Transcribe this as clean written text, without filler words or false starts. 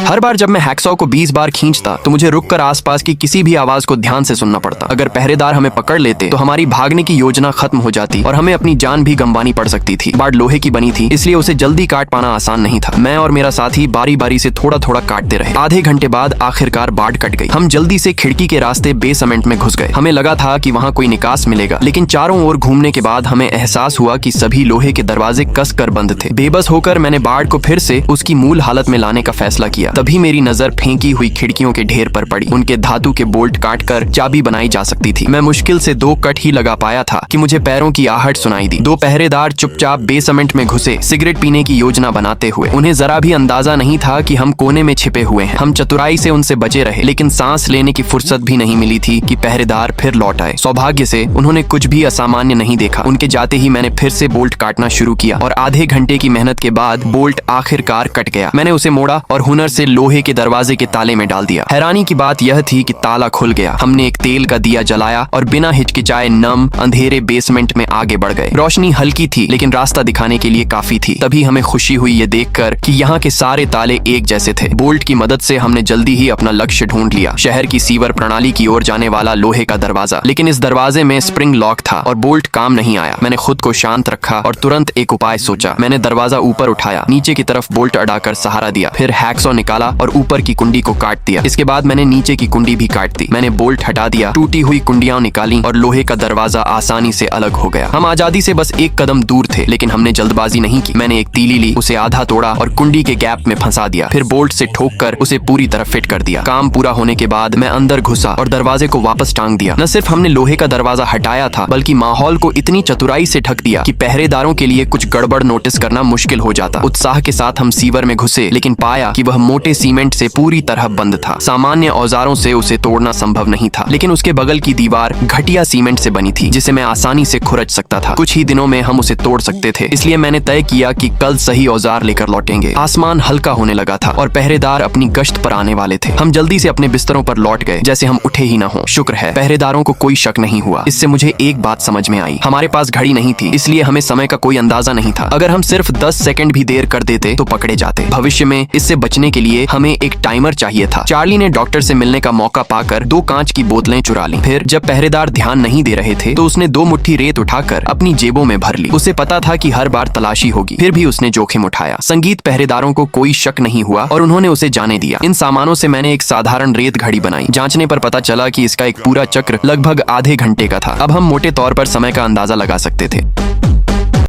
हर बार जब मैं हैक्सॉ को 20 बार खींचता तो मुझे रुककर आसपास की किसी भी आवाज को ध्यान से सुनना पड़ता। अगर पहरेदार हमें पकड़ लेते तो हमारी भागने की योजना खत्म हो जाती और हमें अपनी जान भी गंवानी पड़ सकती थी। बाड़ लोहे की बनी थी, इसलिए उसे जल्दी काट पाना आसान नहीं था। मैं और मेरा साथी बारी बारी से थोड़ा थोड़ा काटते रहे। आधे घंटे बाद आखिरकार बाड़ कट गई। हम जल्दी से खिड़की के रास्ते बेसमेंट में घुस गए। हमें लगा था कि वहाँ कोई निकास मिलेगा, लेकिन चारों ओर घूमने के बाद हमें एहसास हुआ कि सभी लोहे के दरवाजे कस कर बंद थे। बेबस होकर मैंने बाड़ को फिर से उसकी मूल हालत में लाने का फैसला किया। तभी मेरी नजर फेंकी हुई खिड़कियों के ढेर पर पड़ी। उनके धातु के बोल्ट काटकर चाबी बनाई जा सकती थी। मैं मुश्किल से 2 कट ही लगा पाया था कि मुझे पैरों की आहट सुनाई दी। 2 पहरेदार चुपचाप बेसमेंट में घुसे, सिगरेट पीने की योजना बनाते हुए। उन्हें जरा भी अंदाजा नहीं था कि हम कोने में छिपे हुए हैं। हम चतुराई से उनसे बचे रहे, लेकिन सांस लेने की फुर्सत भी नहीं मिली थी कि पहरेदार फिर लौट आए। सौभाग्य से उन्होंने कुछ भी असामान्य नहीं देखा। उनके जाते ही मैंने फिर से बोल्ट काटना शुरू किया और आधे घंटे की मेहनत के बाद बोल्ट आखिरकार कट गया। मैंने उसे मोड़ा और हुनर से लोहे के दरवाजे के ताले में डाल दिया। हैरानी की बात यह थी कि ताला खुल गया। हमने एक तेल का दिया जलाया और बिना हिचकिचाए नम अंधेरे बेसमेंट में आगे बढ़ गए। रोशनी हल्की थी, लेकिन रास्ता दिखाने के लिए काफी थी। तभी हमें खुशी हुई ये देखकर कि यहाँ के सारे ताले एक जैसे थे। बोल्ट की मदद से हमने जल्दी ही अपना लक्ष्य ढूंढ लिया, शहर की सीवर प्रणाली की ओर जाने वाला लोहे का दरवाजा। लेकिन इस दरवाजे में स्प्रिंग लॉक था और बोल्ट काम नहीं आया। मैंने खुद को शांत रखा और तुरंत एक उपाय सोचा। मैंने दरवाजा ऊपर उठाया, नीचे की तरफ बोल्ट अड़ाकर सहारा दिया, फिर हैक्सॉ निकाला और ऊपर की कुंडी को काट दिया। इसके बाद मैंने नीचे की कुंडी भी काट दी। मैंने बोल्ट हटा दिया, टूटी हुई कुंडियां निकाली और लोहे का दरवाजा आसानी से अलग हो गया। हम आजादी से बस एक कदम दूर थे, लेकिन हमने जल्दबाजी नहीं की। मैंने एक तीली ली, उसे आधा तोड़ा और कुंडी के गैप में फंसा दिया, फिर बोल्ट से ठोककर उसे पूरी तरह फिट कर दिया। काम पूरा होने के बाद मैं अंदर घुसा और दरवाजे को वापस टांग दिया। न सिर्फ हमने लोहे का दरवाजा हटाया था, बल्कि माहौल को इतनी चतुराई से ढक दिया कि पहरेदारों के लिए कुछ गड़बड़ नोटिस करना मुश्किल हो जाता। उत्साह के साथ हम सीवर में घुसे, लेकिन पाया कि वह मोटे सीमेंट से पूरी तरह बंद था। सामान्य औजारों से उसे तोड़ना संभव नहीं था, लेकिन उसके बगल की दीवार घटिया सीमेंट से बनी थी, जिसे मैं आसानी से खुरच सकता था। कुछ ही दिनों में हम उसे तोड़ सकते थे, इसलिए मैंने तय किया कि कल सही औजार लेकर लौटेंगे। आसमान हल्का होने लगा था और पहरेदार अपनी गश्त पर आने वाले थे। हम जल्दी से अपने बिस्तरों पर लौट गए, जैसे हम उठे ही न हो। शुक्र है पहरेदारों को कोई शक नहीं हुआ। इससे मुझे एक बात समझ में आई, हमारे पास घड़ी नहीं थी, इसलिए हमें समय का कोई अंदाजा नहीं था। अगर हम सिर्फ 10 सेकंड भी देर कर देते तो पकड़े जाते। भविष्य में इससे बचने के लिए हमें एक टाइमर चाहिए था। चार्ली ने डॉक्टर से मिलने का मौका पाकर 2 कांच की बोतलें चुरा ली। फिर जब पहरेदार ध्यान नहीं दे रहे थे तो उसने 2 मुट्ठी रेत उठाकर अपनी जेबों में भर ली। उसे पता था कि हर बार तलाशी होगी, फिर भी उसने जोखिम उठाया। संगीत पहरेदारों को कोई शक नहीं हुआ और उन्होंने उसे जाने दिया। इन सामानों से मैंने एक साधारण रेत घड़ी बनाई। जांचने पर पता चला कि इसका एक पूरा चक्र लगभग आधे घंटे का था। अब हम मोटे तौर पर समय का अंदाजा लगा सकते थे।